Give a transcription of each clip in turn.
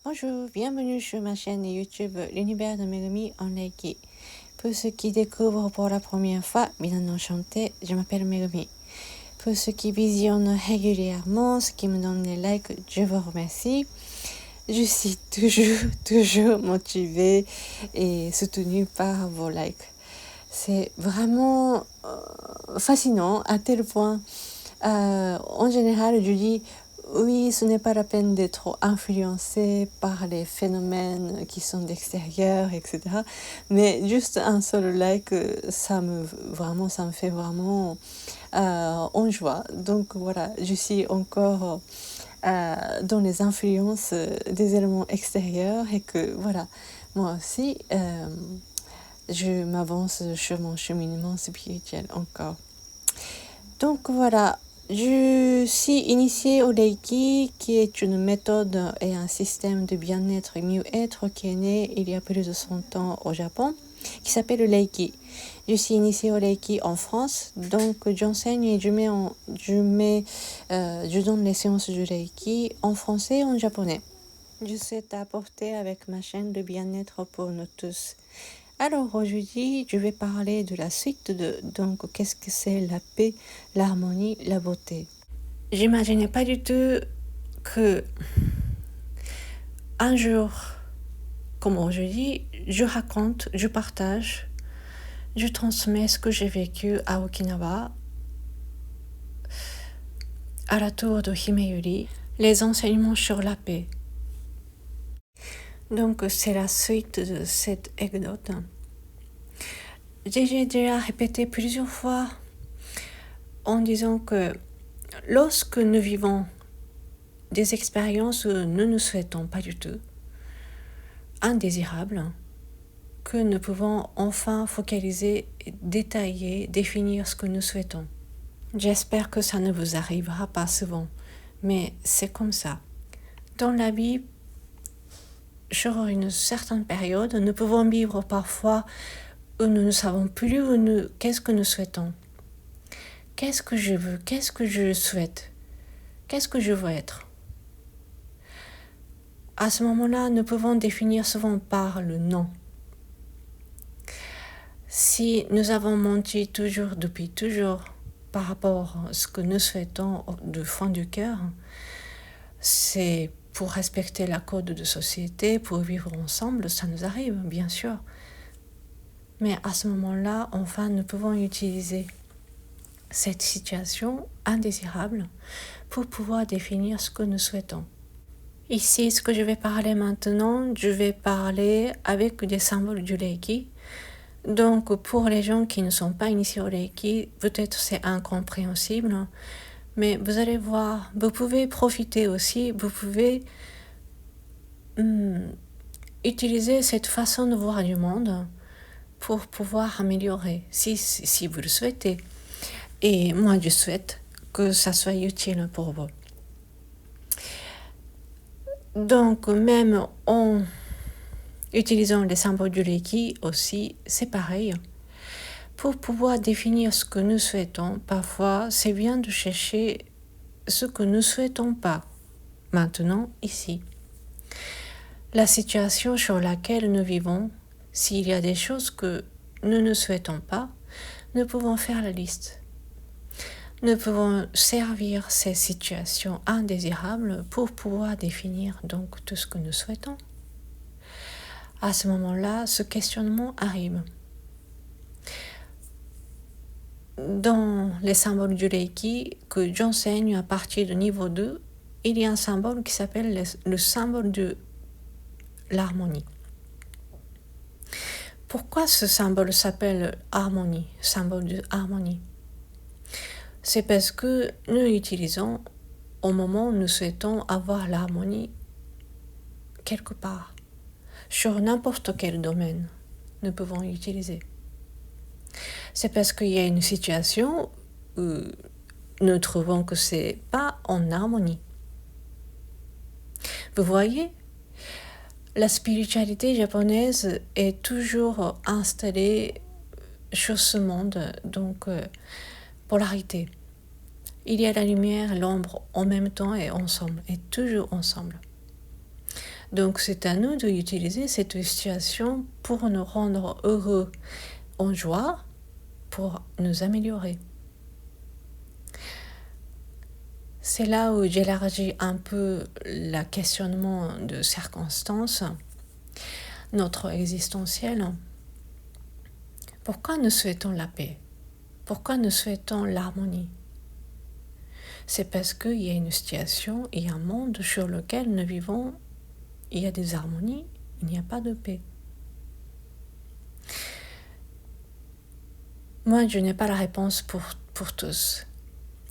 Bonjour, bienvenue sur ma chaîne YouTube L'univers de Megumi en Reiki. Pour ceux qui découvrent pour la première fois, bien enchanté, je m'appelle Megumi. Pour ceux qui visionnent régulièrement, ceux qui me donnent des likes, je vous remercie. Je suis toujours motivée et soutenue par vos likes. C'est vraiment fascinant à tel point, en général, je dis oui, ce n'est pas la peine d'être influencé par les phénomènes qui sont d'extérieur, etc. Mais juste un seul like, ça me fait vraiment en joie. Donc voilà, je suis encore dans les influences des éléments extérieurs et que voilà, moi aussi, je m'avance sur mon cheminement spirituel encore. Donc voilà, je suis initiée au Reiki, qui est une méthode et un système de bien-être et mieux-être qui est né il y a plus de 100 ans au Japon, qui s'appelle le Reiki. Je suis initiée au Reiki en France, donc j'enseigne et je donne les séances du Reiki en français et en japonais. Je souhaite apporter avec ma chaîne de bien-être pour nous tous. Alors aujourd'hui, je vais parler de la suite donc qu'est-ce que c'est la paix, l'harmonie, la beauté. J'imaginais pas du tout que un jour, comme aujourd'hui, je raconte, je partage, je transmets ce que j'ai vécu à Okinawa, à la tour de Himeyuri, les enseignements sur la paix. Donc c'est la suite de cette anecdote. J'ai déjà répété plusieurs fois en disant que lorsque nous vivons des expériences que nous ne souhaitons pas du tout, indésirables, que nous pouvons enfin focaliser, détailler, définir ce que nous souhaitons. J'espère que ça ne vous arrivera pas souvent, mais c'est comme ça. Dans la vie, sur une certaine période, nous pouvons vivre parfois où nous ne savons plus qu'est-ce que nous souhaitons. Qu'est-ce que je veux? Qu'est-ce que je souhaite? Qu'est-ce que je veux être? À ce moment-là, nous pouvons définir souvent par le non. Si nous avons menti depuis toujours, par rapport à ce que nous souhaitons du fond du cœur, c'est pour respecter la code de société, pour vivre ensemble, ça nous arrive, bien sûr. Mais à ce moment-là, enfin, nous pouvons utiliser cette situation indésirable pour pouvoir définir ce que nous souhaitons. Ici, ce que je vais parler maintenant, je vais parler avec des symboles du Reiki. Donc, pour les gens qui ne sont pas initiés au Reiki, peut-être c'est incompréhensible, mais vous allez voir, vous pouvez profiter aussi, vous pouvez utiliser cette façon de voir du monde pour pouvoir améliorer, si vous le souhaitez. Et moi, je souhaite que ça soit utile pour vous. Donc, même en utilisant les symboles du Reiki aussi, c'est pareil. Pour pouvoir définir ce que nous souhaitons, parfois, c'est bien de chercher ce que nous ne souhaitons pas, maintenant, ici. La situation sur laquelle nous vivons, s'il y a des choses que nous ne souhaitons pas, nous pouvons faire la liste. Nous pouvons servir ces situations indésirables pour pouvoir définir donc tout ce que nous souhaitons. À ce moment-là, ce questionnement arrive. Dans les symboles du Reiki que j'enseigne à partir du niveau 2, il y a un symbole qui s'appelle le symbole de l'harmonie. Pourquoi ce symbole s'appelle harmonie, symbole de harmonie? C'est parce que nous l'utilisons au moment où nous souhaitons avoir l'harmonie quelque part, sur n'importe quel domaine, nous pouvons l'utiliser. C'est parce qu'il y a une situation où nous trouvons que c'est pas en harmonie. Vous voyez, la spiritualité japonaise est toujours installée sur ce monde, donc polarité. Il y a la lumière et l'ombre en même temps et ensemble, et toujours ensemble. Donc c'est à nous d'utiliser cette situation pour nous rendre heureux, en joie, pour nous améliorer. C'est là où j'élargis un peu le questionnement de circonstances, notre existentiel. Pourquoi nous souhaitons la paix? Pourquoi nous souhaitons l'harmonie? C'est parce qu'il y a une situation et un monde sur lequel nous vivons, il y a des harmonies, il n'y a pas de paix. Moi, je n'ai pas la réponse pour tous.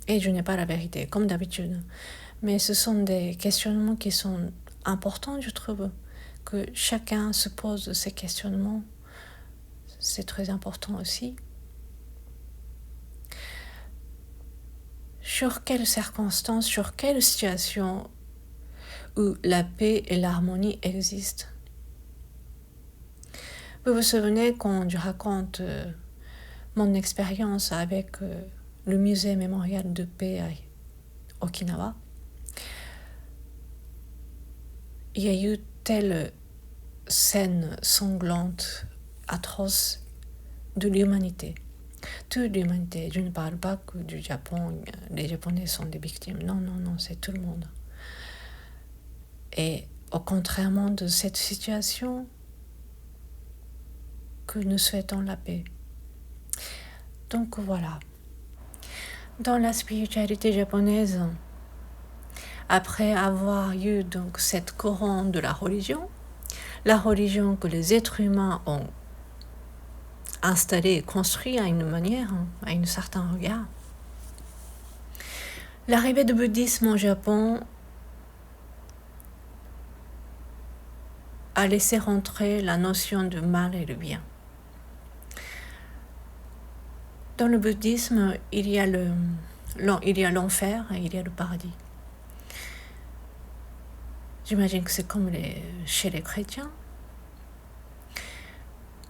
Et je n'ai pas la vérité, comme d'habitude. Mais ce sont des questionnements qui sont importants, je trouve. Que chacun se pose ces questionnements. C'est très important aussi. Sur quelles circonstances, sur quelle situation où la paix et l'harmonie existent? Vous vous souvenez quand je raconte mon expérience avec le musée mémorial de paix à Okinawa, il y a eu telle scène sanglante, atroce de l'humanité. Toute l'humanité, je ne parle pas que du Japon, les Japonais sont des victimes. Non, c'est tout le monde. Et au contrairement de cette situation, que nous souhaitons la paix. Donc voilà. Dans la spiritualité japonaise, après avoir eu donc cette courant de la religion que les êtres humains ont installée et construite à une manière, à un certain regard, l'arrivée du bouddhisme au Japon a laissé rentrer la notion de mal et de bien. Dans le bouddhisme, il y a l'enfer et il y a le paradis. J'imagine que c'est comme chez les chrétiens.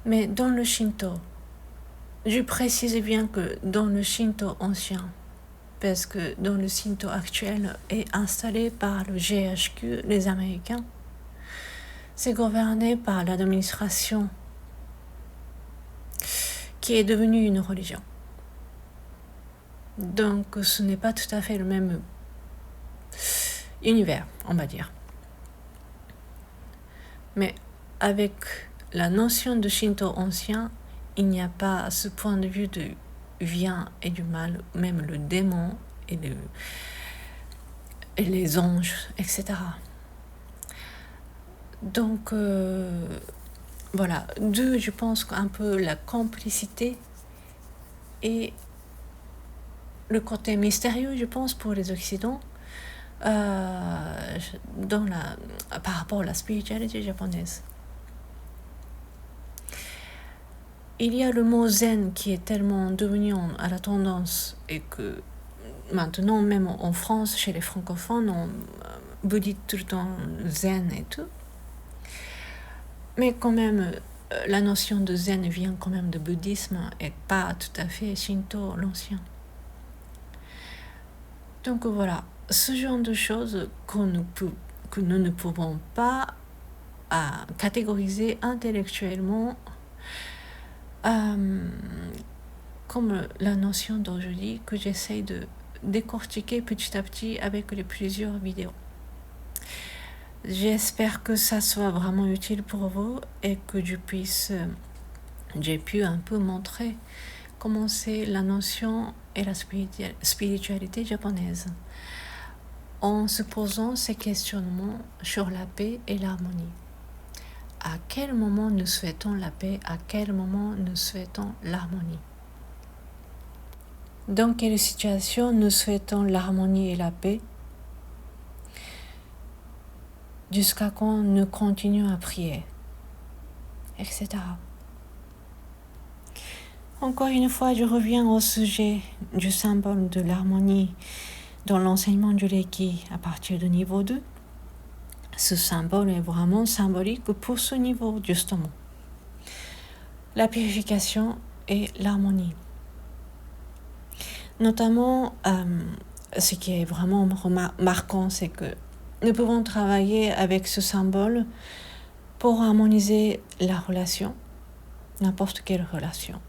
Mais dans le Shinto, je précise bien que dans le Shinto ancien, parce que dans le Shinto actuel est installé par le GHQ, les Américains, c'est gouverné par l'administration qui est devenue une religion. Donc ce n'est pas tout à fait le même univers, on va dire. Mais avec la notion de Shinto ancien, il n'y a pas ce point de vue de bien et du mal, même le démon et les anges, etc. Donc voilà, d'où je pense qu'un peu la complicité et le côté mystérieux, je pense, pour les Occidentaux, par rapport à la spiritualité japonaise. Il y a le mot zen qui est tellement devenu à la tendance et que maintenant, même en France, chez les francophones, on vous dit tout le temps zen et tout. Mais quand même, la notion de zen vient quand même de bouddhisme et pas tout à fait Shinto, l'ancien. Donc voilà, ce genre de choses que nous ne pouvons pas catégoriser intellectuellement comme la notion d'aujourd'hui que j'essaye de décortiquer petit à petit avec les plusieurs vidéos. J'espère que ça soit vraiment utile pour vous et que j'ai pu un peu montrer comment c'est la notion et la spiritualité japonaise en se posant ces questionnements sur la paix et l'harmonie. À quel moment nous souhaitons la paix? À quel moment nous souhaitons l'harmonie? Dans quelle situation nous souhaitons l'harmonie et la paix? Jusqu'à quand nous continuons à prier, etc. Encore une fois, je reviens au sujet du symbole de l'harmonie dans l'enseignement du Reiki à partir du niveau 2. Ce symbole est vraiment symbolique pour ce niveau, justement. La purification et l'harmonie. Notamment, ce qui est vraiment marquant, c'est que nous pouvons travailler avec ce symbole pour harmoniser la relation, n'importe quelle relation.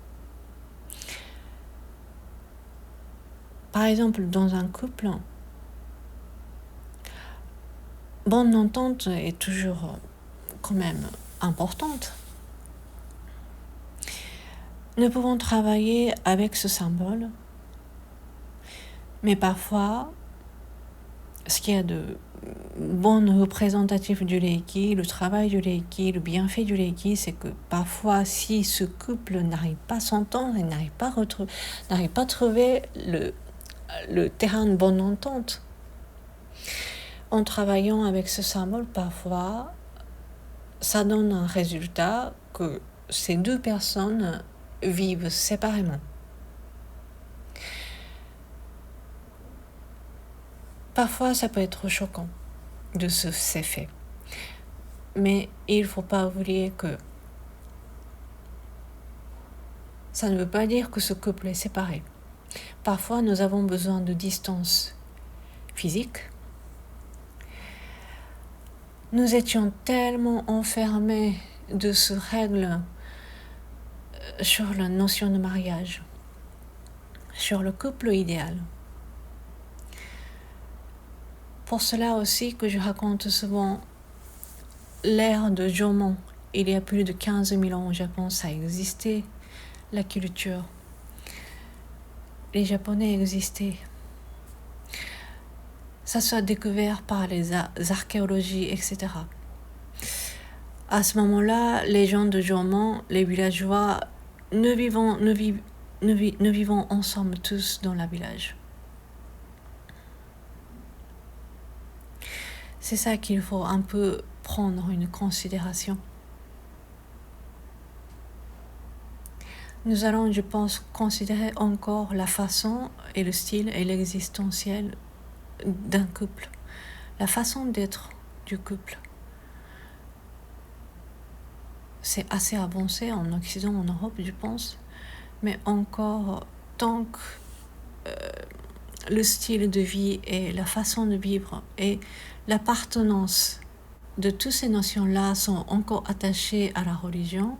Par exemple, dans un couple, bonne entente est toujours quand même importante. Nous pouvons travailler avec ce symbole, mais parfois, ce qu'il y a de bon représentatif du Reiki, le travail du Reiki, le bienfait du Reiki, c'est que parfois, si ce couple n'arrive pas à s'entendre et n'arrive pas à trouver le terrain de bonne entente, en travaillant avec ce symbole, parfois, ça donne un résultat que ces deux personnes vivent séparément. Parfois, ça peut être choquant de ces faits. Mais il ne faut pas oublier que ça ne veut pas dire que ce couple est séparé. Parfois, nous avons besoin de distance physique. Nous étions tellement enfermés de ces règles sur la notion de mariage, sur le couple idéal. Pour cela aussi que je raconte souvent l'ère de Jomon. Il y a plus de 15 000 ans au Japon, ça existait, la culture. Les Japonais existaient. Ça soit découvert par les archéologies, etc. À ce moment-là, les gens de Jomon, les villageois, nous vivons ensemble tous dans le village. C'est ça qu'il faut un peu prendre en considération. Nous allons, je pense, considérer encore la façon et le style et l'existentiel d'un couple, la façon d'être du couple. C'est assez avancé en Occident, en Europe, je pense, mais encore tant que le style de vie et la façon de vivre et l'appartenance de toutes ces notions-là sont encore attachées à la religion,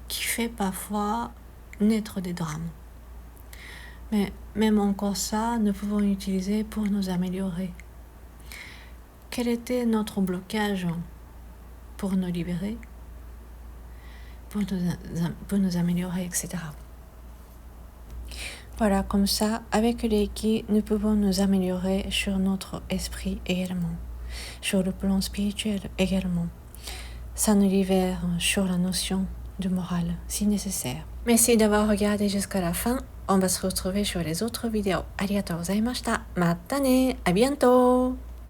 qui fait parfois naître des drames. Mais même encore ça, nous pouvons l'utiliser pour nous améliorer. Quel était notre blocage pour nous libérer, pour nous améliorer, etc. Voilà, comme ça, avec le Reiki, nous pouvons nous améliorer sur notre esprit également, sur le plan spirituel également. Ça nous libère sur la notion de morale, si nécessaire. Merci d'avoir regardé jusqu'à la fin. On va se retrouver sur les autres vidéos. Arigatou gozaimashita. Mata ne. À bientôt.